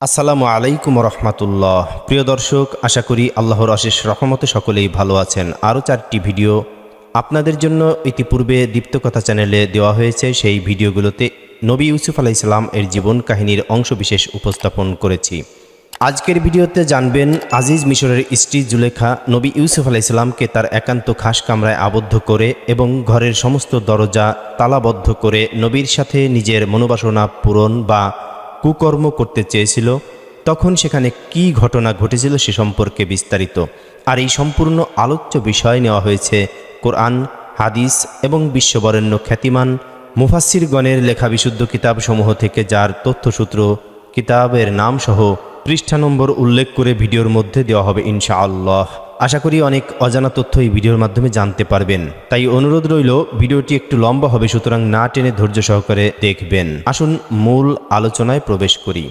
আসসালামু আলাইকুম রহমাতুল্লাহ। প্রিয় দর্শক, আশা করি আল্লাহর অশেষ রহমতে সকলেই ভালো আছেন। আরও 4টি ভিডিও আপনাদের জন্য ইতিপূর্বে দীপ্তকথা চ্যানেলে দেওয়া হয়েছে। সেই ভিডিওগুলোতে নবী ইউসুফ আলাইহিসসালাম এর জীবন কাহিনীর অংশবিশেষ উপস্থাপন করেছি। আজকের ভিডিওতে জানবেন আজিজ মিশরের স্ত্রী জুলেখা নবী ইউসুফ আলাইহিসসালামকে তার একান্ত খাস কামরায় আবদ্ধ করে এবং ঘরের সমস্ত দরজা তালাবদ্ধ করে নবীর সাথে নিজের মনোবাসনা পূরণ বা কুকর্ম করতে চেয়েছিল, তখন সেখানে কি ঘটনা ঘটেছিল সে সম্পর্কে বিস্তারিত। আর এই সম্পূর্ণ আলোচ্য বিষয় নেওয়া হয়েছে কোরআন, হাদিস এবং বিশ্ববরেণ্য খ্যাতিমান মুফাসসিরগণের লেখা বিশুদ্ধ কিতাবসমূহ থেকে, যার তথ্যসূত্র কিতাবের নামসহ পৃষ্ঠা নম্বর উল্লেখ করে ভিডিওর মধ্যে দেওয়া হবে ইনশাআল্লাহ। আশা করি অনেক অজানা তথ্য এই ভিডিওর মাধ্যমে জানতে পারবেন। তাই অনুরোধ রইল, ভিডিওটি একটু লম্বা হবে, সুতরাং না টেনে ধৈর্য সহকারে দেখবেন। আসুন মূল আলোচনায় প্রবেশ করি।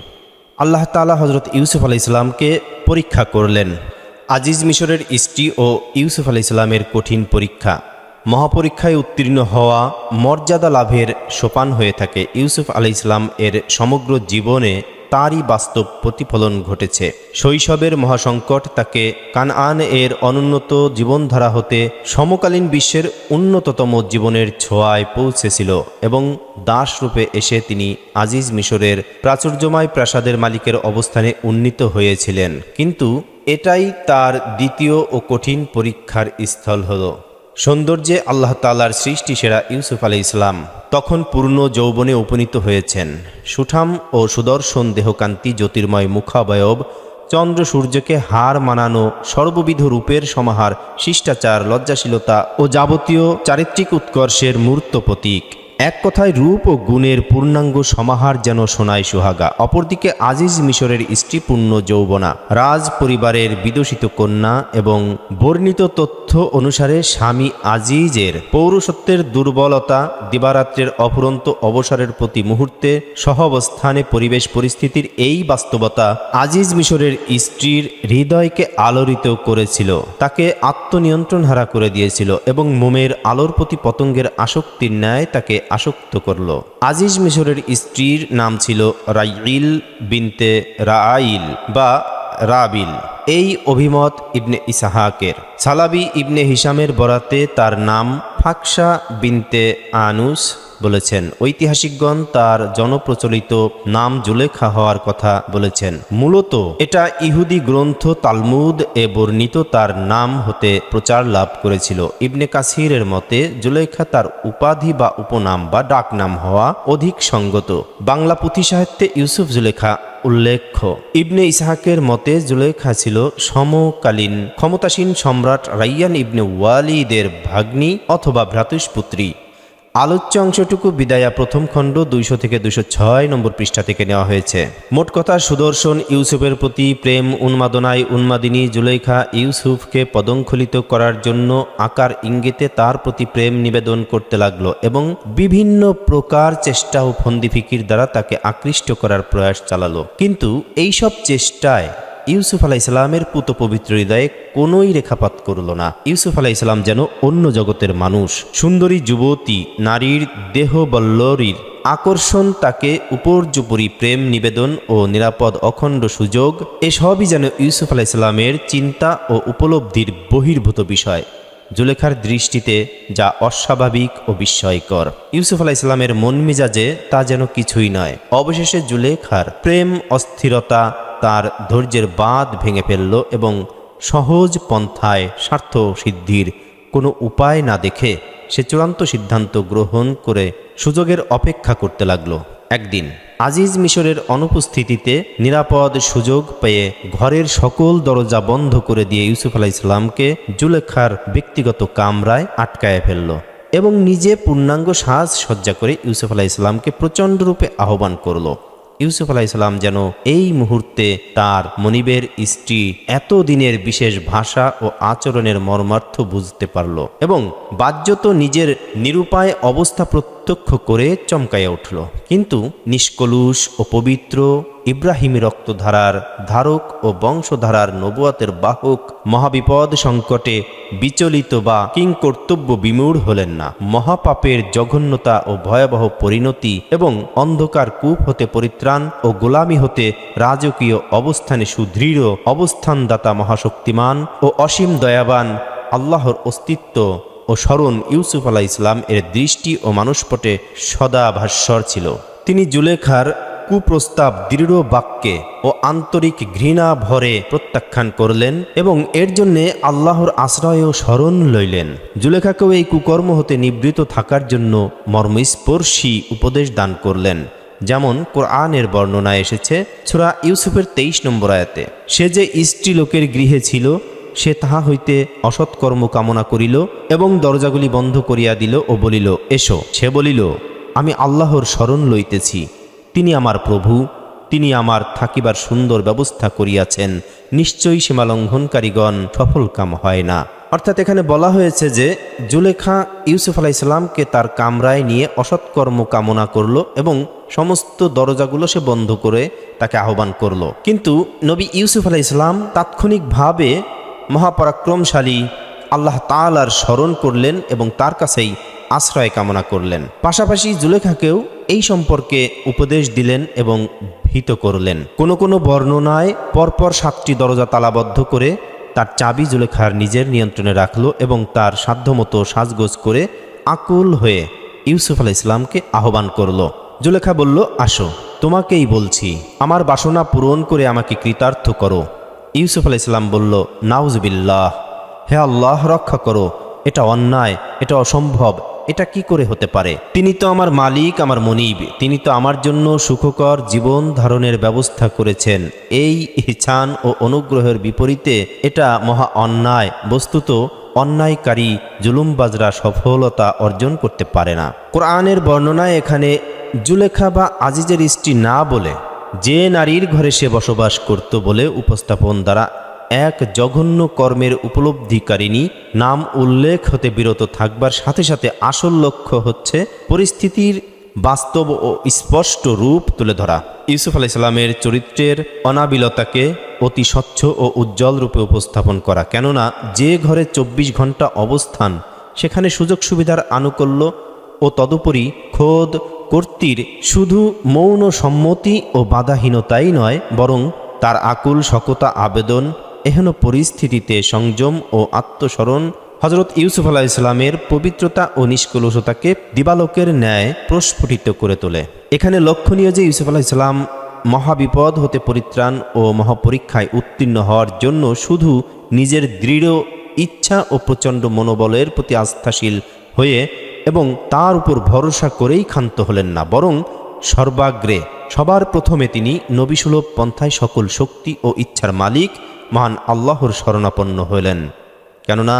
আল্লাহ তাআলা হযরত ইউসুফ আলাইহিসসালামকে পরীক্ষা করলেন। আজিজ মিশরের স্ত্রী ও ইউসুফ আলাইহিসসালামের কঠিন পরীক্ষা। মহাপরীক্ষায় উত্তীর্ণ হওয়া মর্যাদা লাভের সোপান হয়ে থাকে। ইউসুফ আলাইহিসসালাম এর সমগ্র জীবনে তারই বাস্তব প্রতিফলন ঘটেছে। শৈশবের মহাসংকট তাকে কানআন এর অনুন্নত জীবনধারা হতে সমকালীন বিশ্বের উন্নততম জীবনের ছোঁয়ায় পৌঁছেছিল এবং দাসরূপে এসে তিনি আজিজ মিশরের প্রাচুর্যময় প্রাসাদের মালিকের অবস্থানে উন্নীত হয়েছিলেন। কিন্তু এটাই তার দ্বিতীয় ও কঠিন পরীক্ষার স্থল হল। সৌন্দর্যে আল্লাহ তাআলার সৃষ্টি সেরা ইউসুফ আলাইহিসসালাম তখন পূর্ণ যৌবনে উপনীত হয়েছেন। সুঠাম ও সুদর্শন দেহকান্তি, জ্যোতির্ময় মুখাবয়ব, চন্দ্র সূর্যকে হার মানানো সর্ববিধ রূপের সমাহার, শিষ্টাচার, লজ্জাশীলতা ও যাবতীয় চারিত্রিক উৎকর্ষের মূর্ত প্রতীক। এক কথায় রূপ ও গুণের পূর্ণাঙ্গ সমাহার যেন সোনায় সুহাগা। অপরদিকে আজিজ মিশরের স্ত্রীপূর্ণ যৌবনা, রাজ পরিবারের বিদূষিত কন্যা এবং বর্ণিত তথ্য অনুসারে স্বামী আজিজের পৌরসত্বের দুর্বলতা, দিবারাত্রের অফুরন্ত অবসরের প্রতি মুহূর্তে সহাবস্থানে পরিবেশ পরিস্থিতির এই বাস্তবতা আজিজ মিশরের স্ত্রীর হৃদয়কে আলোড়িত করেছিল, তাকে আত্মনিয়ন্ত্রণ হারা করে দিয়েছিল এবং মোমের আলোর প্রতি পতঙ্গের আসক্তির ন্যায় তাকে আসক্ত করল। আজিজ মিশরের স্ত্রীর নাম ছিল রাইল বিনতে রাআইল বা রাবিল। এই অভিমত ইবনে ইসহাকের। সালাবি ইবনে হিশামের বরাতে তার নাম ফাকশা বিনতে আনুস বলেছেন। ঐতিহাসিকগণ তার জনপ্রচলিত নাম জুলেখা হওয়ার কথা বলেছেন। মূলত এটা ইহুদি গ্রন্থ তালমুদ এ বর্ণিত তার নাম হতে প্রচার লাভ করেছিল। ইবনে কাসিরের মতে জুলেখা তার উপাধি বা উপনাম বা ডাকনাম হওয়া অধিক সঙ্গত। বাংলা পুঁথি সাহিত্যে ইউসুফ জুলেখা উল্লেখ্য। ইবনে ইসহাকের মতে জুলেখা ছিল সমকালীন ক্ষমতাসীন সম্রাট রাইয়ান ইবনে ওয়ালিদের ভাগ্নী অথবা ভ্রাতুষ্পুত্রী। আলোচ্য অংশটুকু বিদায়া প্রথম খণ্ড 200 থেকে 206 নম্বর পৃষ্ঠা থেকে নেওয়া হয়েছে। মোট কথা, সুদর্শন ইউসুফের প্রতি প্রেম উন্মাদনায় উন্মাদিনী জুলেখা ইউসুফকে পদঙ্খলিত করার জন্য আকার ইঙ্গিতে তার প্রতি প্রেম নিবেদন করতে লাগলো এবং বিভিন্ন প্রকার চেষ্টা ও ফন্দিফিকির দ্বারা তাকে আকৃষ্ট করার প্রয়াস চালালো। কিন্তু এইসব চেষ্টায় ইউসুফ আলাইহিসসালামের পুত পবিত্র হৃদয়ে কোনোই রেখাপাত করল না। ইউসুফ আলাইহিসসালাম যেন অন্য জগতের মানুষ। সুন্দরী যুবতী নারীর দেহবল্লরীর আকর্ষণ, তাকে উপর্যুপরি প্রেম নিবেদন ও নিরাপদ অখণ্ড সুযোগ, এসবই যেন ইউসুফ আলাইহিসসালামের চিন্তা ও উপলব্ধির বহির্ভূত বিষয়। জুলেখার দৃষ্টিতে যা অস্বাভাবিক ও বিস্ময়কর, ইউসুফ আলাইহিসসালামের মন মেজাজে তা যেন কিছুই নয়। অবশেষে জুলেখার প্রেম অস্থিরতা তার ধৈর্যের বাঁধ ভেঙে ফেলল এবং সহজ পন্থায় স্বার্থ সিদ্ধির কোনো উপায় না দেখে সে চূড়ান্ত সিদ্ধান্ত গ্রহণ করে সুযোগের অপেক্ষা করতে লাগলো। একদিন আজিজ মিশরের অনুপস্থিতিতে নিরাপদ সুযোগ পেয়ে ঘরের সকল দরজা বন্ধ করে দিয়ে ইউসুফ আলাইহিসসালামকে জুলেখার ব্যক্তিগত কামরায় আটকায় ফেলল এবং নিজে পূর্ণাঙ্গ সাজ সজ্জা করে ইউসুফ আলাইহিসসালামকে প্রচণ্ড রূপে আহ্বান করল। ইউসুফ আলাইহিসসালাম যেন এই মুহূর্তে তার মনিবের স্ত্রী এতদিনের বিশেষ ভাষা ও আচরণের মর্মার্থ বুঝতে পারল এবং বাহ্যত নিজের নিরুপায় অবস্থা প্রত্যক্ষ করে চমকাইয়া উঠল। কিন্তু নিষ্কলুষ ও পবিত্র ইব্রাহিমী রক্তধারার ধারক ও বংশধারার নবুয়াতের বাহক মহাবিপদ সংকটে বিচলিত বা কিংকর্তব্য বিমূঢ় হলেন না। মহাপাপের জঘন্যতা ও ভয়াবহ পরিণতি এবং অন্ধকার কূপ হতে পরিত্রাণ ও গোলামি হতে রাজকীয় অবস্থানে সুদৃঢ় অবস্থানদাতা মহাশক্তিমান ও অসীম দয়াবান আল্লাহর অস্তিত্ব ও স্মরণ ইউসুফ আলাইহিস সালাম এর দৃষ্টি ও মানসপটে সদা ভাস্বর ছিল। তিনি জুলেখার কুপ্রস্তাব দৃঢ় বাক্যে ও আন্তরিক ঘৃণা ভরে প্রত্যাখ্যান করলেন এবং এর জন্যে আল্লাহর আশ্রয় ও শরণ লইলেন। জুলেখাকেও এই কুকর্ম হতে নিবৃত থাকার জন্য মর্মস্পর্শী উপদেশ দান করলেন, যেমন কোরআনের বর্ণনায় এসেছে সূরা ইউসুফের 23 নম্বর আয়াতে, সে যে স্ত্রী লোকের গৃহে ছিল সে তাহা হইতে অসৎকর্ম কামনা করিল এবং দরজাগুলি বন্ধ করিয়া দিল ও বলিল, এসো। সে বলিল, আমি আল্লাহর শরণ লইতেছি, তিনি আমার প্রভু, তিনি আমার থাকিবার সুন্দর ব্যবস্থা করিয়াছেন, নিশ্চয়ই সীমালঙ্ঘনকারীগণ সফলকাম হয় না। অর্থাৎ এখানে বলা হয়েছে যে জুলেখা ইউসুফ আলাইহিস সালামকে তার কামরায় নিয়ে অসৎকর্ম কামনা করল এবং সমস্ত দরজাগুলো সে বন্ধ করে তাকে আহ্বান করল। কিন্তু নবী ইউসুফ আলাইহিস সালাম তাৎক্ষণিকভাবে মহাপরাক্রমশালী আল্লাহ তাআলার স্মরণ করলেন এবং তার কাছেই আশ্রয় কামনা করলেন। পাশাপাশি জুলেখাকেও এই সম্পর্কে উপদেশ দিলেন এবং ভীত করলেন। কোনো বর্ণনায় পরপর 7টি দরজা তালাবদ্ধ করে তার চাবি জুলেখার নিজের নিয়ন্ত্রণে রাখল এবং তার সাধ্যমতো সাজগোজ করে আকুল হয়ে ইউসুফ আলাইহিস সালামকে আহ্বান করল। জুলেখা বলল, আসো, তোমাকেই বলছি, আমার বাসনা পূরণ করে আমাকে কৃতার্থ করো। ইউসুফ আলাইহিস সালাম বলল, নাউজুবিল্লাহ, হে আল্লাহ রক্ষা করো, এটা অন্যায়, এটা অসম্ভব, এটা কি করে হতে পারে? তিনি তো আমার মালিক, আমার মনিব, তিনি তো আমার জন্য সুখকর জীবন ধারণের ব্যবস্থা করেছেন। এই ইহসান ও অনুগ্রহের বিপরীতে এটা মহা অন্যায়। বস্তুত অন্যায়কারী জুলুমবাজরা সফলতা অর্জন করতে পারে না। কোরআনের বর্ণনায় এখানে জুলেখা বা আজিজের স্ত্রী না বলে যে নারীর ঘরে সে বসবাস করত বলে উপস্থাপন দ্বারা এক জঘন্য কর্মের উপলব্ধিকারিণী নাম উল্লেখ হতে বিরত থাকবার সাথে সাথে আসল লক্ষ্য হচ্ছে পরিস্থিতির বাস্তব ও স্পষ্ট রূপ তুলে ধরা। ইউসুফ আলাইহিস সালামের চরিত্রের অনাবিলতাকে অতি স্বচ্ছ ও উজ্জ্বল রূপে উপস্থাপন করা। কেননা যে ঘরে 24 ঘন্টা অবস্থান, সেখানে সুযোগ সুবিধার আনুকূল্য ও তদুপরি খোদ কর্ত্রীর শুধু মৌন সম্মতি ও বাধাহীনতাই নয়, বরং তার আকুল শকতা আবেদন এহেন পরিস্থিতিতে সংযম ও আত্মস্মরণ হযরত ইউসুফ আলাইহিস সালামের পবিত্রতা ও নিষ্কলুষতাকে দিবালোকের ন্যায় প্রস্ফুটিত করে তোলে। এখানে লক্ষণীয় যে ইউসুফ আলাইহিস সালাম মহাবিপদ হতে পরিত্রাণ ও মহাপরীক্ষায় উত্তীর্ণ হওয়ার জন্য শুধু নিজের দৃঢ় ইচ্ছা ও প্রচণ্ড মনোবলের প্রতি আস্থাশীল হয়ে এবং তার উপর ভরসা করেই ক্ষান্ত হলেন না, বরং সর্বাগ্রে সবার প্রথমে তিনি নবীসুলভ পন্থায় সকল শক্তি ও ইচ্ছার মালিক মহান আল্লাহর শরণাপন্ন হলেন। কেননা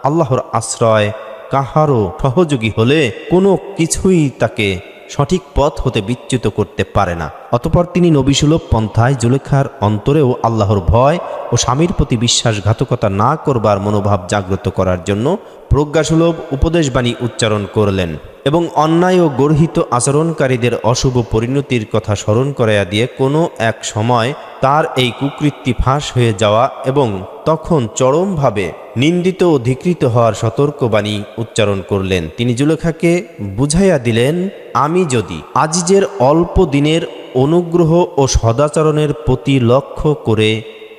আল্লাহর আশ্রয় কাহারও সহযোগী হলে কোনো কিছুই তাকে সঠিক পথ হতে বিচ্যুত করতে পারে না। অতঃপর তিনি নবীসুলভ পন্থায় জুলেখার অন্তরেও আল্লাহর ভয় ও স্বামীর প্রতি বিশ্বাসঘাতকতা না করবার মনোভাব জাগ্রত করার জন্য প্রজ্ঞাসুলভ উপদেশবাণী উচ্চারণ করলেন এবং অন্যায় ও গর্হিত আচরণকারীদের অশুভ পরিণতির কথা স্মরণ করাইয়া দিয়ে কোনো এক সময় তার এই কুকৃত্তি ফাঁস হয়ে যাওয়া এবং তখন চরমভাবে নিন্দিত ও ধিকৃত হওয়ার সতর্কবাণী উচ্চারণ করলেন। তিনি জুলেখাকে বুঝাইয়া দিলেন, আমি যদি আজিজের অল্প দিনের অনুগ্রহ ও সদাচরণের প্রতি লক্ষ্য করে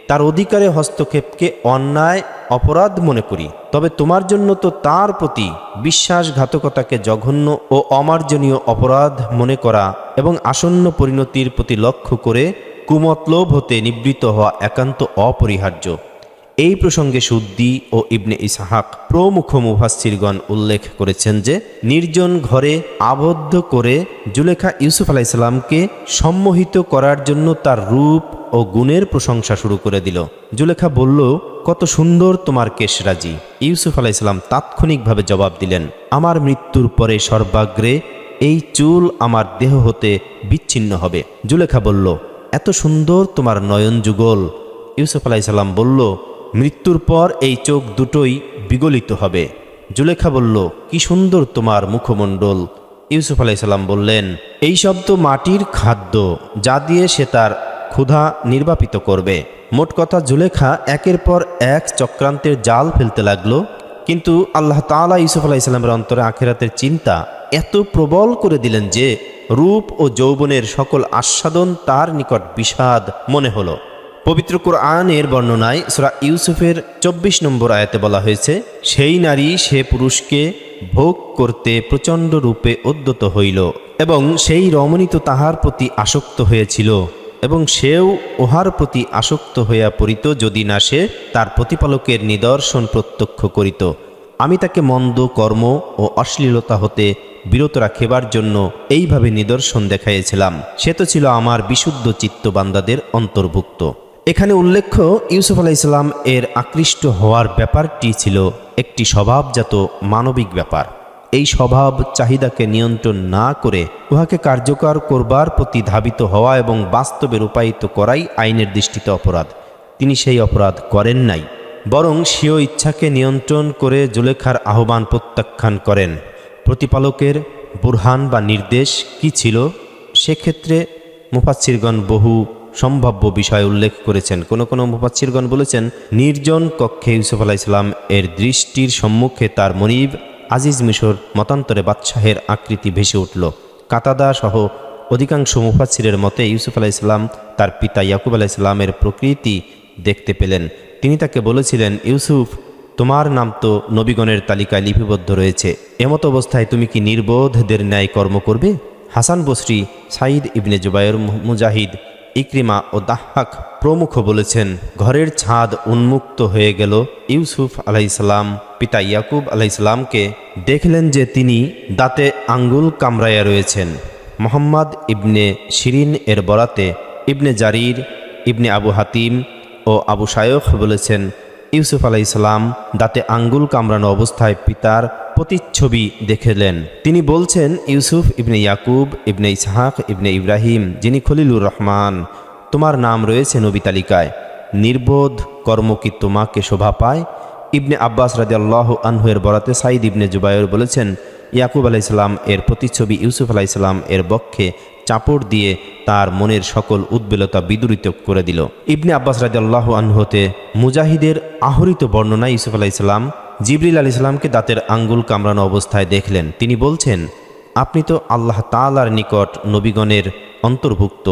তার অধিকারে হস্তক্ষেপকে অন্যায় অপরাধ মনে করি, তবে তোমার জন্য তো তার প্রতি বিশ্বাসঘাতকতাকে জঘন্য ও অমার্জনীয় অপরাধ মনে করা এবং আসন্ন পরিণতির প্রতি লক্ষ্য করে কুমতলব হতে নিবৃত্ত হওয়া একান্ত অপরিহার্য। এই প্রসঙ্গে সুদ্দি ও ইবনে ইসহাক প্রমুখ মুফাসসিরগণ উল্লেখ করেছেন যে নির্জন ঘরে আবদ্ধ করে জুলেখা ইউসুফ আলাইহিস সালামকে সম্মোহিত করার জন্য তার রূপ ও গুণের প্রশংসা শুরু করে দিল। জুলেখা বলল, কত সুন্দর তোমার কেশরাজি। ইউসুফ আলাইহিস সালাম তাৎক্ষণিকভাবে জবাব দিলেন, আমার মৃত্যুর পরে সর্বাগ্রে এই চুল আমার দেহ হতে বিচ্ছিন্ন হবে। জুলেখা বলল, এত সুন্দর তোমার নয়ন যুগল। ইউসুফ আলাইহিস সালাম বলল, মৃত্যুর পর এই চোখ দুটোই বিগলিত হবে। জুলেখা বলল, কি সুন্দর তোমার মুখমণ্ডল। ইউসুফ আলাইসাল্লাম বললেন, এই সব তো মাটির খাদ্য, যা দিয়ে সে তার ক্ষুধা নির্বাপিত করবে। মোট কথা জুলেখা একের পর এক চক্রান্তের জাল ফেলতে লাগলো, কিন্তু আল্লাহ তাআলা ইউসুফ আলাইসাল্লামের অন্তরে আখিরাতের চিন্তা এত প্রবল করে দিলেন যে রূপ ও যৌবনের সকল আস্বাদন তার নিকট বিষাদ মনে হলো। পবিত্র কোরআনের বর্ণনায় সূরা ইউসুফের ২৪ নম্বর আয়াতে বলা হয়েছে, সেই নারী সে পুরুষকে ভোগ করতে প্রচণ্ড রূপে উদ্যত হইল এবং সেই রমণী তো তাহার প্রতি আসক্ত হয়েছিল এবং সেও উহার প্রতি আসক্ত হইয়া পড়িত, যদি না সে তার প্রতিপালকের নিদর্শন প্রত্যক্ষ করিত। আমি তাকে মন্দ কর্ম ও অশ্লীলতা হতে বিরত রাখিবার জন্য এইভাবে নিদর্শন দেখাইয়াছিলাম। সে তো ছিল আমার বিশুদ্ধ চিত্ত বান্দাদের অন্তর্ভুক্ত। এখানে উল্লেখ্য ইউসুফ আলাইহিসসালাম এর আকৃষ্ট হওয়ার ব্যাপারটি ছিল একটি স্বভাবজাত মানবিক ব্যাপার। এই স্বভাব চাহিদাকে নিয়ন্ত্রণ না করে উহাকে কার্যকর করবার প্রতি ধাবিত হওয়া এবং বাস্তবে রূপায়িত করাই আইনের দৃষ্টিতে অপরাধ। তিনি সেই অপরাধ করেন নাই, বরং স্বীয় ইচ্ছাকে নিয়ন্ত্রণ করে জুলেখার আহ্বান প্রত্যাখ্যান করেন। প্রতিপালকের বুরহান বা নির্দেশ কি ছিল, সেক্ষেত্রে মুফাসসিরগণ বহু সম্ভাব্য বিষয় উল্লেখ করেছেন। কোনো মুফাসসিরগণ বলেছেন, নির্জন কক্ষে ইউসুফ আলাইহিসসালাম এর দৃষ্টির সম্মুখে তার মনিব আজিজ মিশর মতান্তরে বাদশাহের আকৃতি ভেসে উঠল। কাতাদা সহ অধিকাংশ মুফাসসিরের মতে ইউসুফ আলাইহিসসালাম তার পিতা ইয়াকুব আলাইহিসসালামের প্রকৃতি দেখতে পেলেন। তিনি তাকে বলেছিলেন, ইউসুফ, তোমার নাম তো নবীগণের তালিকায় লিপিবদ্ধ রয়েছে, এমত অবস্থায় তুমি কি নির্বোধদের ন্যায় কর্ম করবে? হাসান বসরি, সাঈদ ইবনে জুবায়ের, মুজাহিদ, ইকরিমা ও দাহ্হাক প্রমুখ বলেছেন, ঘরের ছাদ উন্মুক্ত হয়ে গেল। ইউসুফ আলাইহিসসালাম পিতা ইয়াকুব আলাইহিসসালামকে দেখলেন যে তিনি দাঁতে আঙ্গুল কামড়াইয়া রয়েছেন। মোহাম্মদ ইবনে শিরিন এর বরাতে ইবনে জারির, ইবনে আবু হাতিম ও আবু শায়খ বলেছেন, ইউসুফ আলাইহিসসালাম দাঁতে আঙ্গুল কামড়ানো অবস্থায় পিতার প্রতিচ্ছবি দেখলেন। তিনি বলছেন, ইউসুফ ইবনে ইয়াকুব ইবনে ইসহাক ইবনে ইব্রাহিম, যিনি খলিলুর রহমান, তোমার নাম রয়েছে নবী তালিকায়। নির্বোধ কর্ম কি তোমাকে শোভা পায়? ইবনে আব্বাস রাদিয়াল্লাহু আনহু এর বরাতে সাঈদ ইবনে জুবায়ের বলেছেন, ইয়াকুব আলাইহিসসালাম এর প্রতিচ্ছবি ইউসুফ আলাইহিসসালাম এর বক্ষে চাপড় দিয়ে তার মনের সকল উদ্বেলতা বিদূরিত করে দিল। ইবনে আব্বাস রাদিয়াল্লাহু আনহু হতে মুজাহিদের আহরিত বর্ণনায় ইউসুফ আলাইহিসসালাম জিবরিল আলাইহিসসালামকে দাঁতের আঙ্গুল কামড়ানো অবস্থায় দেখলেন। তিনি বলছেন, আপনি তো আল্লাহ তাআলার নিকট নবীগণের অন্তর্ভুক্ত।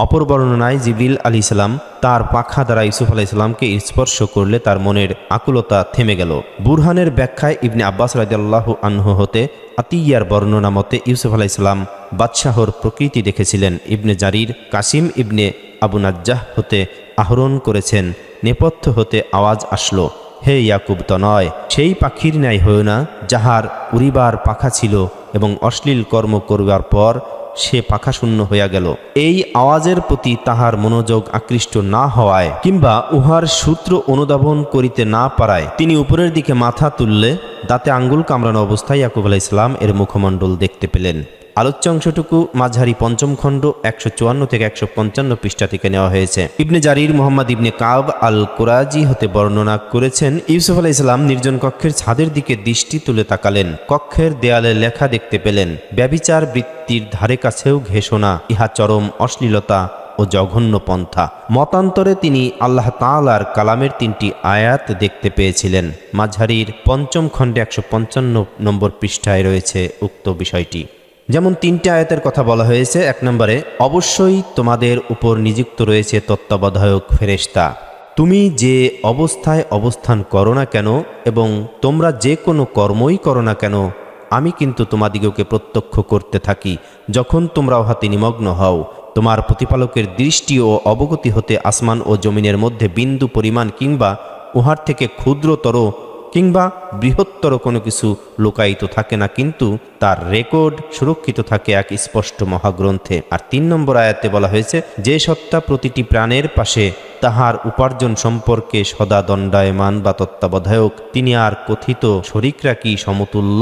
অপর বর্ণনায় জিবরিল আলাইহিসসালাম তার পাখা দ্বারা ইউসুফ আলাইহিসসালামকে স্পর্শ করলে তার মনের আকুলতা থেমে গেল। বুরহানের ব্যাখ্যায় ইবনে আব্বাস রাদিয়াল্লাহু আনহু হতে আতিয়ার বর্ণনা মতে ইউসুফ আলাইহিসসালাম বাদশাহর প্রকৃতি দেখেছিলেন। ইবনে জারির কাসিম ইবনে আবু নাজ্জাহ হতে আহরণ করেছেন, নেপথ্য হতে আওয়াজ আসলো, হে ইয়াকুব, তনয় সেই পাখির ন্যায় হয়েও না যাহার উড়িবার পাখা ছিল এবং অশ্লীল কর্ম করবার পর সে পাখা শূন্য হইয়া গেল। এই আওয়াজের প্রতি তাহার মনোযোগ আকৃষ্ট না হওয়ায় কিংবা উহার সূত্র অনুধাবন করিতে না পারায় তিনি উপরের দিকে মাথা তুললে দাঁতে আঙ্গুল কামড়ানো অবস্থায় ইয়াকুব আলাইহিসসালাম এর মুখমণ্ডল দেখতে পেলেন। আলোচ্য অংশটুকু মাঝারি পঞ্চম খণ্ড ১৫৪ থেকে ১৫৫ পৃষ্ঠা থেকে নেওয়া হয়েছে। ইবনে জারির মোহাম্মদ ইবনে কাব আল কুরাজি হতে বর্ণনা করেছেন, ইউসুফ আলাইহিসসালাম নির্জন কক্ষের ছাদের দিকে দৃষ্টি তুলে তাকালেন। কক্ষের দেয়ালে লেখা দেখতে পেলেন, ব্যভিচার বৃত্তির ধারে কাছেও ঘেঁষো না, ইহা চরম অশ্লীলতা ও জঘন্য পন্থা। মতান্তরে তিনি আল্লাহ তাআলার কালামের ৩টি আয়াত দেখতে পেয়েছিলেন। মাঝারির পঞ্চম খণ্ডে ১৫৫ নম্বর পৃষ্ঠায় রয়েছে উক্ত বিষয়টি। যেমন ৩টি আয়াতের কথা বলা হয়েছে। ১ নম্বরে, অবশ্যই তোমাদের উপর নিযুক্ত রয়েছে তত্ত্বাবধায়ক ফেরেশতা। তুমি যে অবস্থায় অবস্থান করো না কেন এবং তোমরা যে কোনো কর্মই করো না কেন, আমি কিন্তু তোমাদিগকে প্রত্যক্ষ করতে থাকি যখন তোমরা উহাতে নিমগ্ন হও। তোমার প্রতিপালকের দৃষ্টি ও অবগতি হতে আসমান ও জমিনের মধ্যে বিন্দু পরিমাণ কিংবা উহার থেকে ক্ষুদ্রতর কিংবা বৃহত্তর কোনো কিছু লুকায়িত থাকে না, কিন্তু তার রেকর্ড সুরক্ষিত থাকে এক স্পষ্ট মহাগ্রন্থে। আর ৩ নম্বর আয়াতে বলা হয়েছে, যে সত্তা প্রতিটি প্রাণের পাশে তাহার উপার্জন সম্পর্কে সদা দণ্ডায়মান বা তত্ত্বাবধায়ক, তিনি আর কথিত শরীকরা কি সমতুল্য?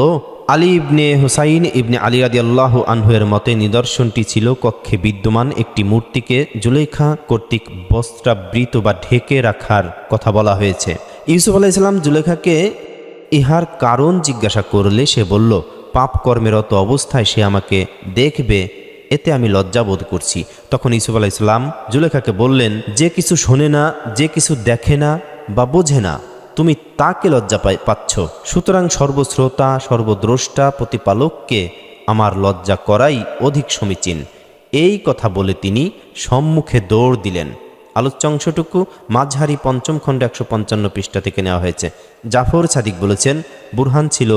আলী ইবনে হুসাইন ইবনে আলী রাদিয়াল্লাহু আনহু এর মতে নিদর্শনটি ছিল কক্ষে বিদ্যমান একটি মূর্তিকে জুলেখা কর্তৃক বস্ত্রাবৃত বা ঢেকে রাখার কথা বলা হয়েছে। ইউসুফ আলাইহিসসালাম জুলেখাকে ইহার কারণ জিজ্ঞাসা করলে সে বলল, পাপ কর্মেরত অবস্থায় সে আমাকে দেখবে, এতে আমি লজ্জাবোধ করছি। তখন ইউসুফ আলাইহিস সালাম জুলেখাকে বললেন, যে কিছু শোনে না, যে কিছু দেখে না বা বোঝে না, তুমি তাকে লজ্জা পাচ্ছ। সুতরাং সর্বশ্রোতা সর্বদ্রষ্টা প্রতিপালককে আমার লজ্জা করাই অধিক সমীচীন। এই কথা বলে তিনি সম্মুখে দৌড় দিলেন। আলোচ্য অংশটুকু মাঝহারি পঞ্চম খণ্ড 155 পৃষ্ঠা থেকে নেওয়া হয়েছে। জাফর সাদিক বলেছেন, বুরহান ছিল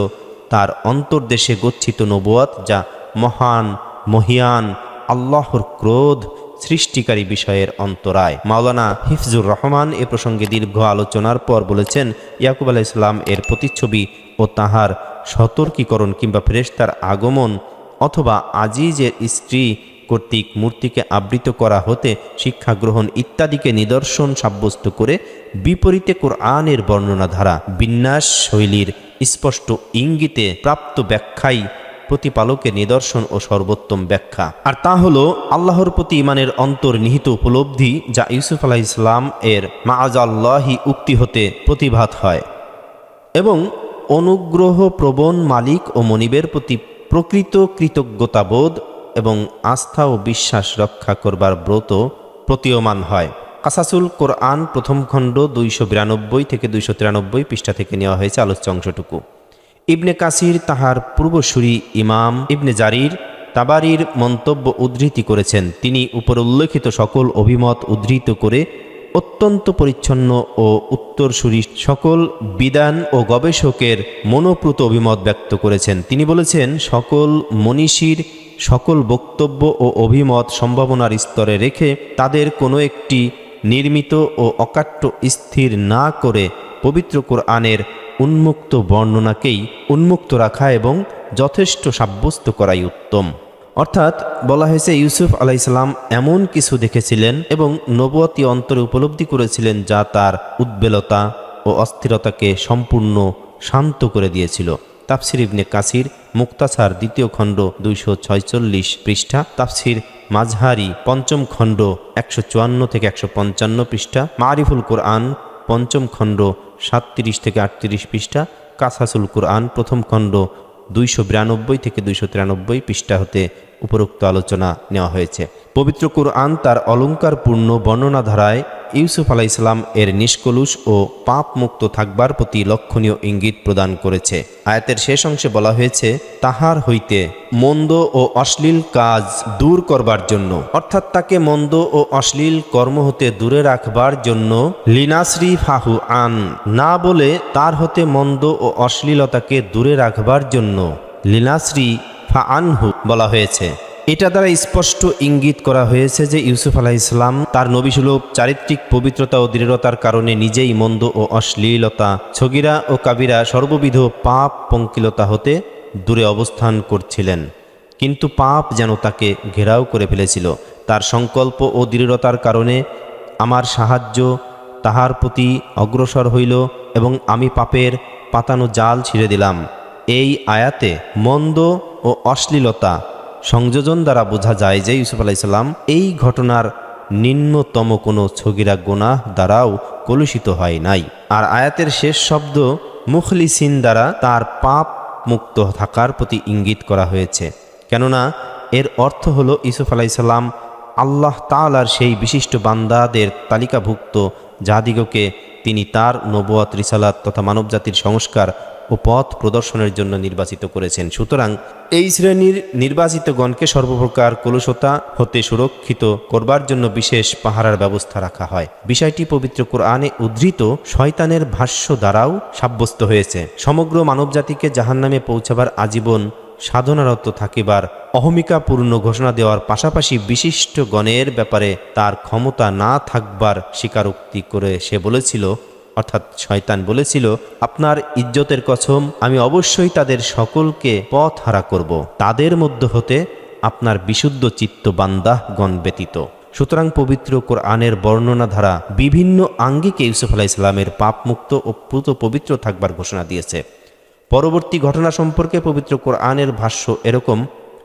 তার অন্তর্দেশে গচ্ছিত নবুয়ত, যা মহান মহিয়ান আল্লাহর ক্রোধ সৃষ্টিকারী বিষয়ের অন্তরায়। মাওলানা হিফজুর রহমান এ প্রসঙ্গে দীর্ঘ আলোচনার পর বলেছেন, ইয়াকুব আলাইহিস সালাম এর প্রতিচ্ছবি ও তাহার সতর্কীকরণ কিংবা ফেরেশতার আগমন অথবা আজিজের স্ত্রী কর্তৃক মূর্তিকে আবৃত করা হতে শিক্ষা গ্রহণ ইত্যাদিকে নিদর্শন সাব্যস্ত করে বিপরীতে কোরআনের বর্ণনা ধারা বিন্যাস শৈলীর স্পষ্ট ইঙ্গিতে প্রাপ্ত ব্যাখ্যাই প্রতিপালকের নিদর্শন ও সর্বোত্তম ব্যাখ্যা। আর তা হলো আল্লাহর প্রতি ঈমানের অন্তর্নিহিত উপলব্ধি, যা ইউসুফ আলাইহিস সালাম এর মাআযাল্লাহি উক্তি হতে প্রতিভাত হয় এবং অনুগ্রহ প্রবণ মালিক ও মনিবের প্রতি প্রকৃত কৃতজ্ঞতাবোধ এবং আস্থা ও বিশ্বাস রক্ষা করবার ব্রত প্রতীয়মান হয়। কাসাসুল কোরআন প্রথম খণ্ড 292 থেকে 293 পৃষ্ঠা থেকে নেওয়া হয়েছে আলোচ্য অংশটুকু। ইবনে কাসির তাহার পূর্বসূরি ইমাম ইবনে জারির তাবারির মন্তব্য উদ্ধৃতি করেছেন। তিনি উপর উল্লেখিত সকল অভিমত উদ্ধৃত করে অত্যন্ত পরিচ্ছন্ন ও উত্তরসূরি সকল বিদ্বান ও গবেষকের মনোপ্রুত অভিমত ব্যক্ত করেছেন। তিনি বলেছেন, সকল মনীষীর সকল বক্তব্য ও অভিমত সম্ভাবনার স্তরে রেখে তাদের কোনো একটি নির্মিত ও অকাট্য স্থির না করে পবিত্র কোরআনের উন্মুক্ত বর্ণনাকেই উন্মুক্ত রাখা এবং যথেষ্ট সাব্যস্ত করাই উত্তম। অর্থাৎ বলা হয়েছে, ইউসুফ আলাইহিস সালাম এমন কিছু দেখেছিলেন এবং নবুয়তি অন্তরে উপলব্ধি করেছিলেন যা তার উদ্বেলতা ও অস্থিরতাকে সম্পূর্ণ শান্ত করে দিয়েছিল। তাফসির ইবনে কাসির মুক্তাসার দ্বিতীয় খণ্ড 246 পৃষ্ঠা, তাফসির মাঝহারি পঞ্চম খণ্ড 154 থেকে 155 পৃষ্ঠা, মারিফুল কোরআন পঞ্চম খণ্ড 37 থেকে 38 পৃষ্ঠা, কাসাসুল কোরআন প্রথম খণ্ড 292 থেকে 293 পৃষ্ঠা হতে উপরোক্ত আলোচনা নেওয়া হয়েছে। পবিত্র কোরআন তার অলঙ্কারপূর্ণ বর্ণনা ধারায় ইউসুফ আলাইহিস সালাম এর নিষ্কলুষ ও পাপ মুক্ত থাকবার প্রতি লক্ষণীয় ইঙ্গিত প্রদান করেছে। আয়াতের শেষ অংশে বলা হয়েছে, তাহার হইতে মন্দ ও অশ্লীল কাজ দূর করবার জন্য, অর্থাৎ তাকে মন্দ ও অশ্লীল কর্ম হতে দূরে রাখবার জন্য লিনাসরি ফাহু আন না বলে তার হতে মন্দ ও অশ্লীলতাকে দূরে রাখবার জন্য লিনাসরি ফা আনহু বলা হয়েছে। এটা দ্বারা স্পষ্ট ইঙ্গিত করা হয়েছে যে ইউসুফ আলাইহিস সালাম তার নবীসুলভ চারিত্রিক পবিত্রতা ও দৃঢ়তার কারণে নিজেই মন্দ ও অশ্লীলতা, ছগিরা ও কাবিরা সর্ববিধ পাপ পঙ্কিলতা হতে দূরে অবস্থান করছিলেন, কিন্তু পাপ যেন তাকে ঘেরাও করে ফেলেছিল। তার সংকল্প ও দৃঢ়তার কারণে আমার সাহায্য তাহার প্রতি অগ্রসর হইল এবং আমি পাপের পাতানো জাল ছিঁড়ে দিলাম। এই আয়াতে মন্দ ও অশ্লীলতা সংযোজন দ্বারা বোঝা যায় যে ইউসুফ আলাইহিস সালাম এই ঘটনার নিম্নতম কোনো ছগিরা গুনাহ দ্বারাও কলুষিত হয় নাই। আর আয়াতের শেষ শব্দ মুখলিসিন দ্বারা তার পাপ মুক্ত থাকার প্রতি ইঙ্গিত করা হয়েছে, কেননা এর অর্থ হলো ইউসুফ আলাইহিস সালাম আল্লাহ তাআলার সেই বিশিষ্ট বান্দাদের তালিকাভুক্ত যাদিগকে তিনি তার নবুয়ত, রিসালাত তথা মানবজাতির সংস্কার ও পথ প্রদর্শনের জন্য নির্বাচিত করেছেন। সুতরাং এই শ্রেণীর নির্বাচিতগণকে সর্বপ্রকার কলুষতা হতে সুরক্ষিত করবার জন্য বিশেষ পাহারার ব্যবস্থা রাখা হয়। বিষয়টি পবিত্র কোরআনে উদ্ধৃত শয়তানের ভাষ্য দ্বারাও সাব্যস্ত হয়েছে। সমগ্র মানবজাতিকে জাহান্নামে পৌঁছাবার আজীবন সাধনারত থাকিবার অহমিকাপূর্ণ ঘোষণা দেওয়ার পাশাপাশি বিশিষ্ট গণের ব্যাপারে তার ক্ষমতা না থাকবার স্বীকারোক্তি করে সে বলেছিল, অর্থাৎ শয়তান বলেছিল, আপনার ইজ্জতের কসম, আমি অবশ্যই তাদের সকলকে পথ হারা করব, তাদের মধ্য হতে আপনার বিশুদ্ধ চিত্ত বান্দাগণ ব্যতীত। সুতরাং পবিত্র কোরআনের বর্ণনা ধারা বিভিন্ন আঙ্গিকে ইউসুফ আলাইহিস সালামের পাপমুক্ত ও প্লুত পবিত্র থাকবার ঘোষণা দিয়েছে। পরবর্তী ঘটনা সম্পর্কে পবিত্র কোরআনের ভাষ্য এরকম,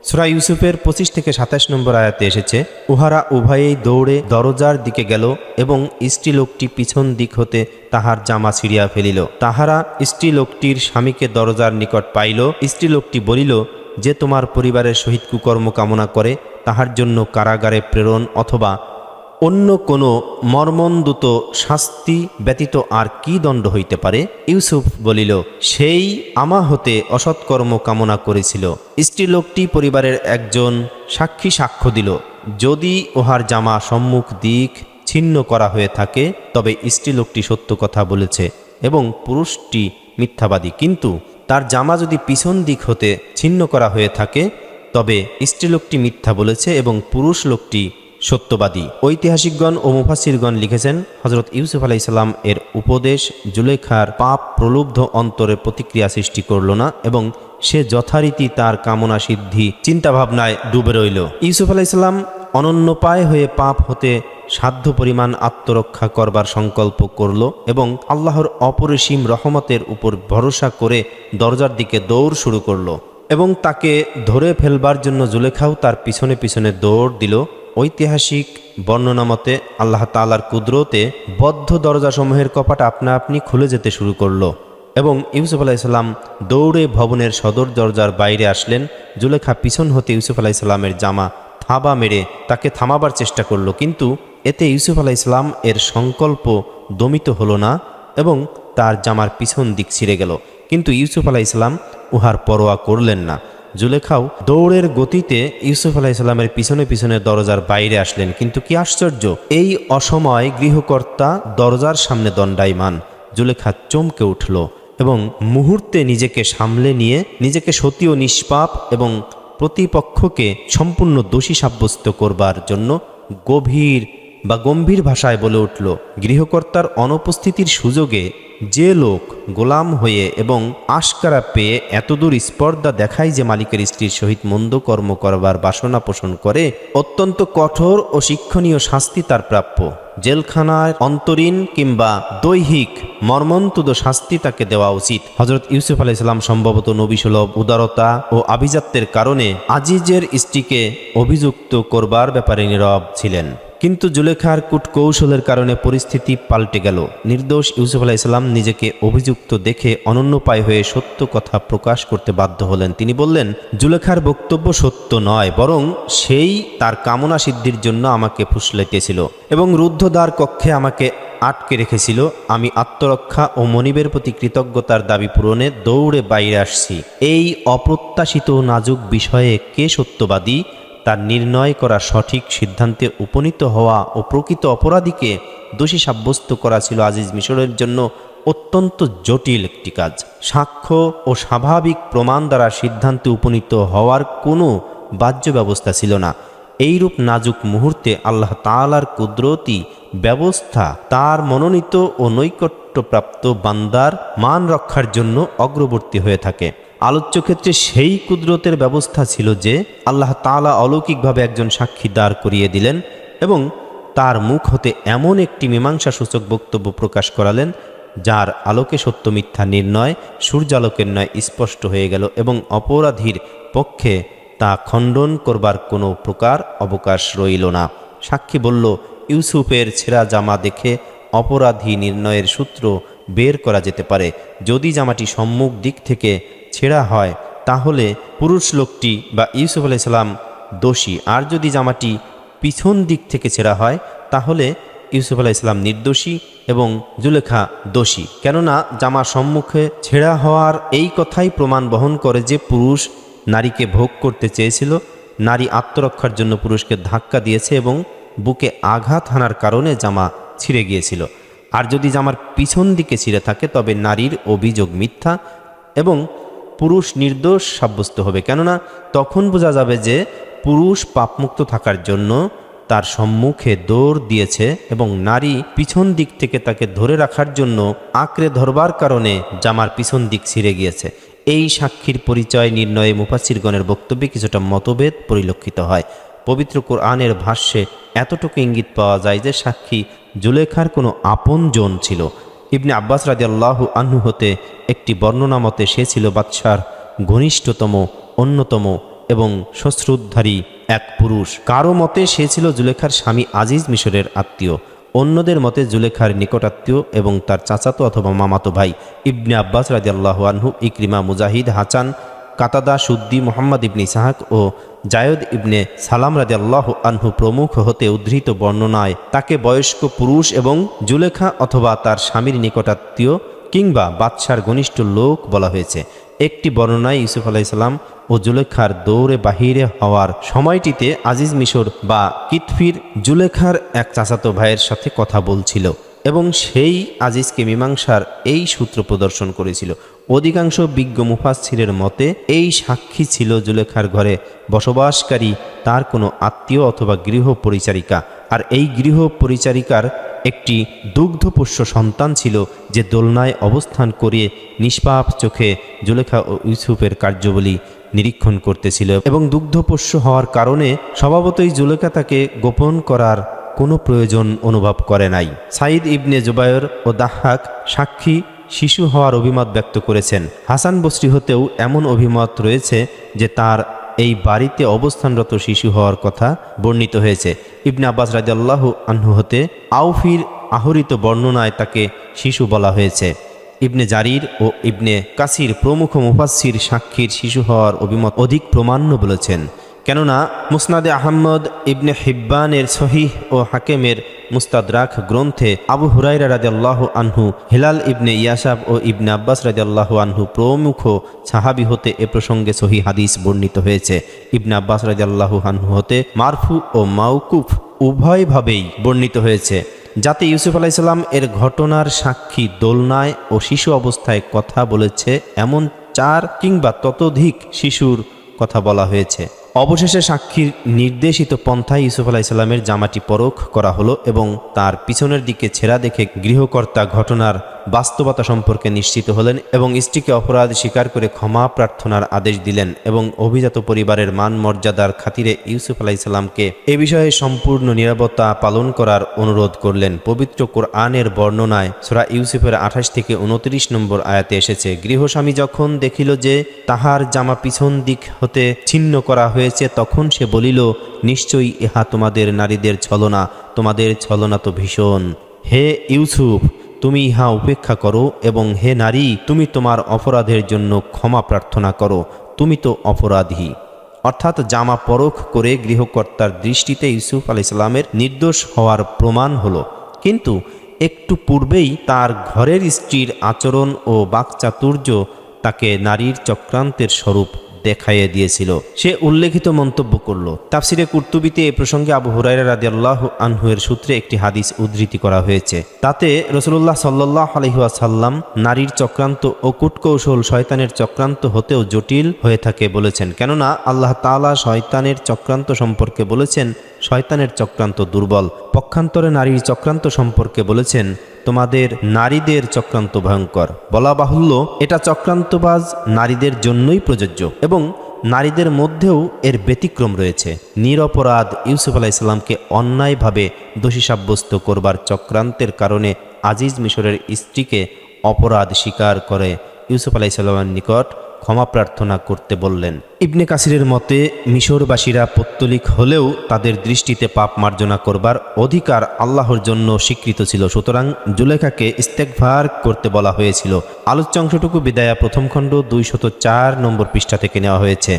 সূরা ইউসুফের 25 থেকে 27 নম্বর আয়াতে এসেছে, উহারা উভয়েই দৌড়ে দরজার দিকে গেল এবং স্ত্রীলোকটি পিছন দিক হতে তাহার জামা ছিঁড়িয়া ফেলিল। তাহারা স্ত্রীলোকটির স্বামীকে দরজার নিকট পাইল। স্ত্রীলোকটি বলিল, যে তোমার পরিবারের সহিত কুকর্ম কামনা করে তাহার জন্য কারাগারে প্রেরণ অথবা অন্য কোনো মর্মন্তুদ শাস্তি ব্যতীত আর কি দণ্ড হইতে পারে? ইউসুফ বলিল, সেই আমা হতে অসৎকর্ম কামনা করেছিল। স্ত্রীলোকটি পরিবারের একজন সাক্ষী সাক্ষ্য দিল, যদি উহার জামা সম্মুখ দিক ছিন্ন করা হয়ে থাকে তবে স্ত্রীলোকটি সত্য কথা বলেছে এবং পুরুষটি মিথ্যাবাদী, কিন্তু তার জামা যদি পিছন দিক হতে ছিন্ন করা হয়ে থাকে তবে স্ত্রীলোকটি মিথ্যা বলেছে এবং পুরুষ লোকটি সত্যবাদী। ঐতিহাসিকগণ ও মুফাসসিরগণ লিখেছেন, হযরত ইউসুফ আলাইহিস সালাম এর উপদেশ জুলেখার পাপ প্রলুব্ধ অন্তরে প্রতিক্রিয়া সৃষ্টি করল না এবং সে যথারীতি তার কামনা সিদ্ধি চিন্তাভাবনায় ডুবে রইল। ইউসুফ আলাইহিস সালাম অনন্যপায় হয়ে পাপ হতে সাধ্য পরিমাণ আত্মরক্ষা করবার সংকল্প করল এবং আল্লাহর অপরিসীম রহমতের উপর ভরসা করে দরজার দিকে দৌড় শুরু করল এবং তাকে ধরে ফেলবার জন্য জুলেখাও তার পিছনে পিছনে দৌড় দিল। ঐতিহাসিক বর্ণনা মতে আল্লাহ তাআলার কুদরতে বদ্ধ দরজাসমূহের কপাট আপনা আপনি খুলে যেতে শুরু করল এবং ইউসুফ আলাইহিস সালাম দৌড়ে ভবনের সদর দরজার বাইরে আসলেন। জুলেখা পিছন হতে ইউসুফ আলাইহিস সালামের জামা থাবা মেরে তাকে থামাবার চেষ্টা করল, কিন্তু এতে ইউসুফ আলাইহিস সালাম এর সংকল্প দমিত হলো না এবং তার জামার পিছন দিক ছিঁড়ে গেল, কিন্তু ইউসুফ আলাইহিস সালাম উহার পরোয়া করলেন না। জুলেখাও দৌড়ের গতিতে ইউসুফ আলাইহিস সালামের পিছনে পিছনে দরজার বাইরে আসলেন, কিন্তু কি আশ্চর্য, এই অসময় গৃহকর্তা দরজার সামনে দণ্ডায়মান। জুলেখা চমকে উঠল এবং মুহূর্তে নিজেকে সামলে নিয়ে নিজেকে সতী ও নিষ্পাপ এবং প্রতিপক্ষকে সম্পূর্ণ দোষী সাব্যস্ত করবার জন্য গম্ভীর ভাষায় বলে উঠল, গৃহকর্তার অনুপস্থিতির সুযোগে যে লোক গোলাম হয়ে এবং আশকারা পেয়ে এতদূর স্পর্ধা দেখায় যে মালিকের স্ত্রীর সহিত মন্দ কর্ম করবার বাসনা পোষণ করে, অত্যন্ত কঠোর ও শিক্ষণীয় শাস্তি তার প্রাপ্য। জেলখানার অন্তরীণ কিংবা দৈহিক মর্মন্তুদ শাস্তি তাকে দেওয়া উচিত। হযরত ইউসুফ আলাইহিস সালাম সম্ভবত নবীসুলভ উদারতা ও আভিজাত্যের কারণে আজিজের স্ত্রীকে অভিযুক্ত করবার ব্যাপারে নীরব ছিলেন, কিন্তু জুলেখার কূটকৌশলের কারণে পরিস্থিতি পাল্টে গেল। নির্দোষ ইউসুফ আলাইহিস সালাম নিজেকে অভিযুক্ত দেখে অনন্যপায় হয়ে সত্য কথা প্রকাশ করতে বাধ্য হলেন। তিনি বললেন, জুলেখার বক্তব্য সত্য নয়, বরং সেই তার কামনা সিদ্ধির জন্য আমাকে ফুসলাইতেছিল এবং রুদ্ধদ্বার কক্ষে আমাকে আটকে রেখেছিল। আমি আত্মরক্ষা ও মনিবের প্রতি কৃতজ্ঞতার দাবি পূরণে দৌড়ে বাইরে আসছি। এই অপ্রত্যাশিত নাজুক বিষয়ে কে সত্যবাদী তার নির্ণয় করা, সঠিক সিদ্ধান্তে উপনীত হওয়া ও প্রকৃত অপরাধীকে দোষী সাব্যস্ত করা ছিল আজিজ মিশরের জন্য অত্যন্ত জটিল একটি কাজ। সাক্ষ্য ও স্বাভাবিক প্রমাণ দ্বারা সিদ্ধান্তে উপনীত হওয়ার কোনো বাহ্য ব্যবস্থা ছিল না। এইরূপ নাজুক মুহূর্তে আল্লাহ তাআলার কুদরতি ব্যবস্থা তার মনোনীত ও নৈকট্যপ্রাপ্ত বান্দার মান রক্ষার জন্য অগ্রবর্তী হয়ে থাকে। আলোচ্য ক্ষেত্রে সেই কুদরতের ব্যবস্থা ছিল যে আল্লাহ তাআলা অলৌকিকভাবে একজন সাক্ষী দাঁড় করিয়ে দিলেন এবং তার মুখ হতে এমন একটি মীমাংসা সূচক বক্তব্য প্রকাশ করালেন যার আলোকে সত্য মিথ্যা নির্ণয় সূর্যালোকের ন্যায় স্পষ্ট হয়ে গেল এবং অপরাধীর পক্ষে তা খণ্ডন করবার কোনো প্রকার অবকাশ রইল না। সাক্ষী বলল, ইউসুফের ছেঁড়া জামা দেখে অপরাধী নির্ণয়ের সূত্র বের করা যেতে পারে। যদি জামাটি সম্মুখ দিক থেকে ছেঁড়া হয় তাহলে পুরুষ লোকটি বা ইউসুফ আলাইহিস সালাম দোষী, আর যদি জামাটি পিছন দিক থেকে ছেঁড়া হয় তাহলে ইউসুফ আলাইহিস সালাম নির্দোষী এবং জুলেখা দোষী। কেননা জামা সম্মুখে ছেঁড়া হওয়ার এই কথাই প্রমাণ বহন করে যে পুরুষ নারীকে ভোগ করতে চেয়েছিল, নারী আত্মরক্ষার জন্য পুরুষকে ধাক্কা দিয়েছে এবং বুকে আঘাত হানার কারণে জামা ছিঁড়ে গিয়েছিল। আর যদি জামার পিছন দিকে ছিঁড়ে থাকে তবে নারীর অভিযোগ মিথ্যা এবং পুরুষ নির্দোষ সাব্যস্ত হবে, কেননা তখন বোঝা যাবে যে পুরুষ পাপমুক্ত থাকার জন্য তার সম্মুখে দৌড় দিয়েছে এবং নারী পিছন দিক থেকে তাকে ধরে রাখার জন্য আঁকড়ে ধরবার কারণে জামার পিছন দিক ছিঁড়ে গিয়েছে। এই সাক্ষীর পরিচয় নির্ণয়ে মুফাসসিরগণের বক্তব্যে কিছুটা মতভেদ পরিলক্ষিত হয়। পবিত্র কোরআনের ভাষ্যে এতটুকু ইঙ্গিত পাওয়া যায় যে সাক্ষী জুলেখার কোনো আপনজন ছিল। ইবনে আব্বাস রাদিয়াল্লাহু আনহু হতে একটি বর্ণনা মতে সে ছিল বাদশার ঘনিষ্ঠতম, অন্যতম এবং শ্বশ্রুদ্ধারী এক পুরুষ। কারো মতে সে ছিল জুলেখার স্বামী আজিজ মিশরের আত্মীয়, অন্যদের মতে জুলেখার নিকটাত্মীয় এবং তার চাচাতো অথবা মামাতো ভাই। ইবনে আব্বাস রাদিয়াল্লাহু আনহু, ইকরিমা, মুজাহিদ, হাসান, কাতাদা, সুদ্দি, মুহাম্মদ ইবনে ইসহাক ও জায়দ ইবনে সালাম রাদিয়াল্লাহু আনহু প্রমুখ হতে উদ্ধৃত বর্ণনায় তাকে বয়স্ক পুরুষ এবং জুলেখা অথবা তার স্বামীর নিকটাত্মীয় কিংবা বাদশার ঘনিষ্ঠ লোক বলা হয়েছে। একটি বর্ণনায় ইউসুফ আলাইহিসসালাম ও জুলেখার দৌড়ে বাহিরে হওয়ার সময়টিতে আজিজ মিশর বা কিতফির জুলেখার এক চাচাতো ভাইয়ের সাথে কথা বলছিল এবং সেই আজিজকে মীমাংসার এই সূত্র প্রদর্শন করেছিল। অধিকাংশ বিজ্ঞ মুফাসসিরের মতে এই সাক্ষী ছিল জুলেখার ঘরে বসবাসকারী তার কোনো আত্মীয় অথবা গৃহ পরিচারিকা, আর এই গৃহ পরিচারিকার একটি দুগ্ধপোষ্য সন্তান ছিল যে দোলনায় অবস্থান করে নিষ্পাপ চোখে জুলেখা ও ইউসুফের কার্যাবলী নিরীক্ষণ করতেছিল এবং দুগ্ধপোষ্য হওয়ার কারণে স্বভাবতই জুলেখা তাকে গোপন করার কোনো প্রয়োজন অনুভব করে নাই। সাইদ ইবনে জুবায়ের ও দাহহাক সাক্ষী শিশু হওয়ার অভিমত ব্যক্ত করেছেন। হাসান বসরি হতেও এমন অভিমত রয়েছে যে তার এই বাড়িতে অবস্থানরত শিশু হওয়ার কথা বর্ণিত হয়েছে। ইবনে আব্বাস রাদিয়াল্লাহু আনহু হতে আউফির আহরিত বর্ণনায় তাকে শিশু বলা হয়েছে। ইবনে জারির ও ইবনে কাসির প্রমুখ মুফাসসির সাক্ষীর শিশু হওয়ার অভিমত অধিক প্রমাণ্য বলেছেন, কেননা মুসনাদে আহমদ, ইবনে হিব্বানের সহিহ ও হাকেমের মুস্তাদরাক গ্রন্থে আবু হুরায়রা রাদিয়াল্লাহু আনহু, হিলাল ইবনে ইয়াসাব ও ইবনে আব্বাস রাদিয়াল্লাহু আনহু প্রমুখ সাহাবী হতে এ প্রসঙ্গে সহিহ হাদিস বর্ণিত হয়েছে। ইবনে আব্বাস রাদিয়াল্লাহু আনহু হতে মারফু ও মাওকুফ উভয়ভাবেই বর্ণিত হয়েছে, যাতে ইউসুফ আলাইহিসসালাম এর ঘটনার সাক্ষী দোলনায় ও শিশু অবস্থায় কথা বলেছে এমন 4 কিংবা ততোধিক শিশুর কথা বলা হয়েছে। অবশেষে সাক্ষীর নির্দেশিত পন্থায় ইউসুফ আলাইহিসসালামের জামাটি পরখ করা হলো এবং তার পিছনের দিকে ছেঁড়া দেখে গৃহকর্তা ঘটনার বাস্তবতা সম্পর্কে নিশ্চিত হলেন এবং স্ত্রীকে অপরাধ স্বীকার করে ক্ষমা প্রার্থনার আদেশ দিলেন এবং অভিজাত পরিবারের মান মর্যাদার খাতিরে ইউসুফ আলাইহিসসালামকে এ বিষয়ে সম্পূর্ণ নিরাপত্তা পালন করার অনুরোধ করলেন। পবিত্র কোরআনের বর্ণনায় সূরা ইউসুফের 28 থেকে 29 নম্বর আয়াতে এসেছে, গৃহস্বামী যখন দেখিল যে তাহার জামা পিছন দিক হতে ছিন্ন করা হয়েছে, তখন সে বলিল, নিশ্চয়ই ইহা তোমাদের নারীদের ছলনা, তোমাদের ছলনা তো ভীষণ। হে ইউসুফ, তুমি ইহা উপেক্ষা করো এবং হে নারী, তুমি তোমার অপরাধের জন্য ক্ষমা প্রার্থনা করো, তুমি তো অপরাধী। অর্থাৎ জামা পরখ করে গৃহকর্তার দৃষ্টিতে ইউসুফ আলাইহিসসালামের নির্দোষ হওয়ার প্রমাণ হলো, কিন্তু একটু পূর্বেই তার ঘরের স্ত্রীর আচরণ ও বাকচাতুর্য তাকে নারীর চক্রান্তের স্বরূপ দেখাইয়ে দিয়েছিল। সে উল্লেখিত মন্তব্য করল। তাফসিরে কুরতুবিতে এ প্রসঙ্গে আবু হুরায়রা রাদিয়াল্লাহু আনহু এর সূত্রে একটি হাদিস উদ্ধৃতি করা হয়েছে। তাতে রাসূলুল্লাহ সাল্লাল্লাহু আলাইহি ওয়াসাল্লাম নারীর চক্রান্ত ও কূটকৌশল শয়তানের চক্রান্ত হতেও জটিল হয়ে থাকে বলেছেন, কেননা আল্লাহ তাআলা শয়তানের চক্রান্ত সম্পর্কে বলেছেন, শয়তানের চক্রান্ত দুর্বল। পক্ষান্তরে নারীর চক্রান্ত সম্পর্কে বলেছেন, তোমাদের নারীদের চক্রান্ত ভয়ঙ্কর। বলা বাহুল্য, এটা চক্রান্তবাজ নারীদের জন্যই প্রযোজ্য এবং নারীদের মধ্যেও এর ব্যতিক্রম রয়েছে। নিরপরাধ ইউসুফ আলাইহিসসালামকে অন্যায়ভাবে দোষী সাব্যস্ত করবার চক্রান্তের কারণে আজিজ মিশরের স্ত্রীকে অপরাধ স্বীকার করে ইউসুফ আলাইহিসসালামের নিকট ক্ষমা প্রার্থনা করতে বললেন। ইবনে কাসিরের মতে মিশরবাসীরা পৌত্তলিক হলেও তাদের দৃষ্টিতে পাপ মার্জনা করবার অধিকার আল্লাহর জন্য স্বীকৃত ছিল, সুতরাং জুলেখাকে ইস্তেগফার করতে বলা হয়েছিল। আলোচ্য অংশটুকু বিদায়া প্রথম খণ্ড 204 নম্বর পৃষ্ঠা থেকে নেওয়া হয়েছে।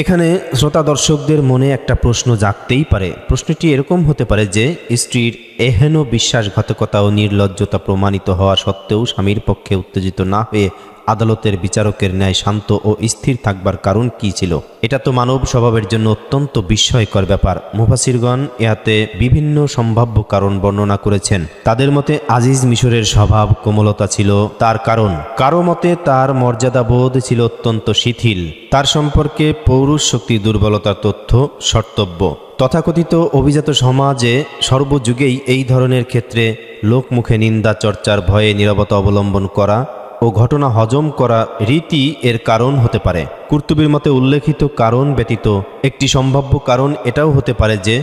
এখানে শ্রোতা দর্শকদের মনে একটা প্রশ্ন জাগতেই পারে। প্রশ্নটি এরকম হতে পারে যে, স্ত্রীর এহেন বিশ্বাসঘাতকতা ও নির্লজ্জতা প্রমাণিত হওয়া সত্ত্বেও স্বামীর পক্ষে উত্তেজিত না হয়ে আদালতের বিচারকের ন্যায় শান্ত ও স্থির থাকবার কারণ কি ছিল? এটা তো মানব স্বভাবের জন্য অত্যন্ত বিস্ময়কর ব্যাপার। মুফাসসিরগণ ইহাতে বিভিন্ন সম্ভাব্য কারণ বর্ণনা করেছেন। তাদের মতে আজিজ মিশরের স্বভাব কোমলতা ছিল তার কারণ, কারো মতে তার মর্যাদাবোধ ছিল অত্যন্ত শিথিল, তার সম্পর্কে পৌরুষ শক্তি দুর্বলতার তথ্য শর্তব্য। তথাকথিত অভিজাত সমাজে সর্বযুগেই এই ধরনের ক্ষেত্রে লোকমুখে নিন্দা চর্চার ভয়ে নীরবতা অবলম্বন করা ও ঘটনা হজম করা রীতি এর কারণ হতে পারে। কুরতুবীর মতে উল্লেখিত কারণ ব্যতীত একটি সম্ভাব্য কারণ এটাও হতে পারে যে,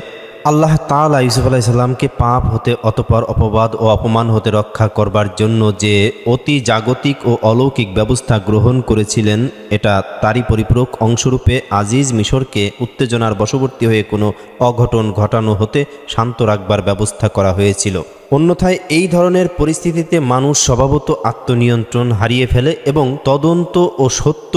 আল্লাহ তাআলা ইউসুফ আলাইহিস সালামকে পাপ হতে অতঃপর অপবাদ ও অপমান হতে রক্ষা করবার জন্য যে অতি জাগতিক ও অলৌকিক ব্যবস্থা গ্রহণ করেছিলেন, এটা তারই পরিপূরক অংশরূপে আজিজ মিশরকে উত্তেজনার বশবর্তী হয়ে কোনো অঘটন ঘটানো হতে শান্ত রাখবার ব্যবস্থা করা হয়েছিল। অন্যথায় এই ধরনের পরিস্থিতিতে মানুষ স্বভাবত আত্মনিয়ন্ত্রণ হারিয়ে ফেলে এবং তদন্ত ও সত্য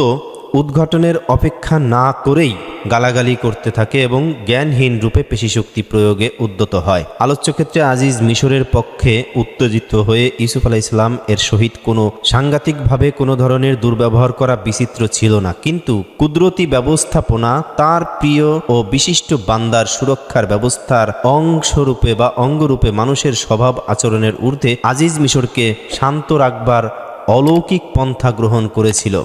উদ্ঘাটনের অপেক্ষা না করেই গালাগালি করতে থাকে এবং জ্ঞানহীন রূপে পেশিশক্তি প্রয়োগে উদ্যত হয়। আলোচ্য ক্ষেত্রে আজিজ মিশরের পক্ষে উত্তেজিত হয়ে ইউসুফ আলাইহিস সালাম এর সহিত কোনো সাংঘাতিকভাবে কোনো ধরনের দুর্ব্যবহার করা বিচিত্র ছিল না, কিন্তু কুদরতি ব্যবস্থাপনা তার প্রিয় ও বিশিষ্ট বান্দার সুরক্ষার ব্যবস্থার অংশরূপে বা অঙ্গরূপে মানুষের স্বভাব আচরণের ঊর্ধ্বে আজিজ মিশরকে শান্ত রাখবার অলৌকিক পন্থা গ্রহণ করেছিল।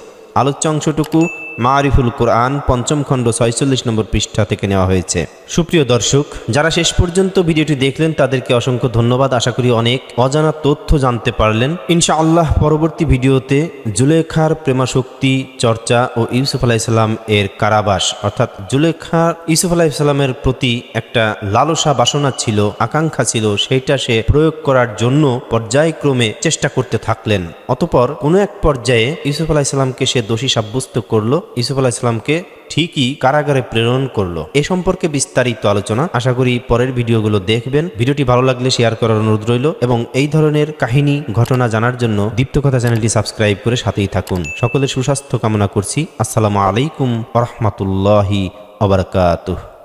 আলোচ্য অংশটুকু মারিফুল কোরআন ৫ম খণ্ড ৪৬ নম্বর পৃষ্ঠা থেকে নেওয়া হয়েছে। সুপ্রিয় দর্শক, যারা শেষ পর্যন্ত ভিডিওটি দেখলেন তাদেরকে অসংখ্য ধন্যবাদ। আশা করি অনেক অজানা তথ্য জানতে পারলেন। ইনশাআল্লাহ পরবর্তী ভিডিওতে জুলেখার প্রেমাশক্তি চর্চা ও ইউসুফ আলাইহিস সালাম এর কারাবাস, অর্থাৎ জুলেখার ইউসুফ আলাইহিস সালামের প্রতি একটা লালসা বাসনা ছিল, আকাঙ্ক্ষা ছিল, সেইটা সে প্রয়োগ করার জন্য পর্যায়ক্রমে চেষ্টা করতে থাকলেন। অতঃপর কোনো এক পর্যায়ে ইউসুফ আলাইহিস সালামকে সে দোষী সাব্যস্ত করলো, ইউসুফ আলাইহিস সালামকে ঠিকই কারাগারে প্রেরণ করলো। এ সম্পর্কে বিস্তারিত আলোচনা আশা করি পরের ভিডিওগুলো দেখবেন। ভিডিওটি ভালো লাগলে শেয়ার করার অনুরোধ রইল এবং এই ধরনের কাহিনী ঘটনা জানার জন্য দীপ্তকথা চ্যানেলটি সাবস্ক্রাইব করে সাথেই থাকুন। সকলের সুস্বাস্থ্য কামনা করছি। আসসালামু আলাইকুম ওয়া রাহমাতুল্লাহি ওয়া বারাকাতুহু।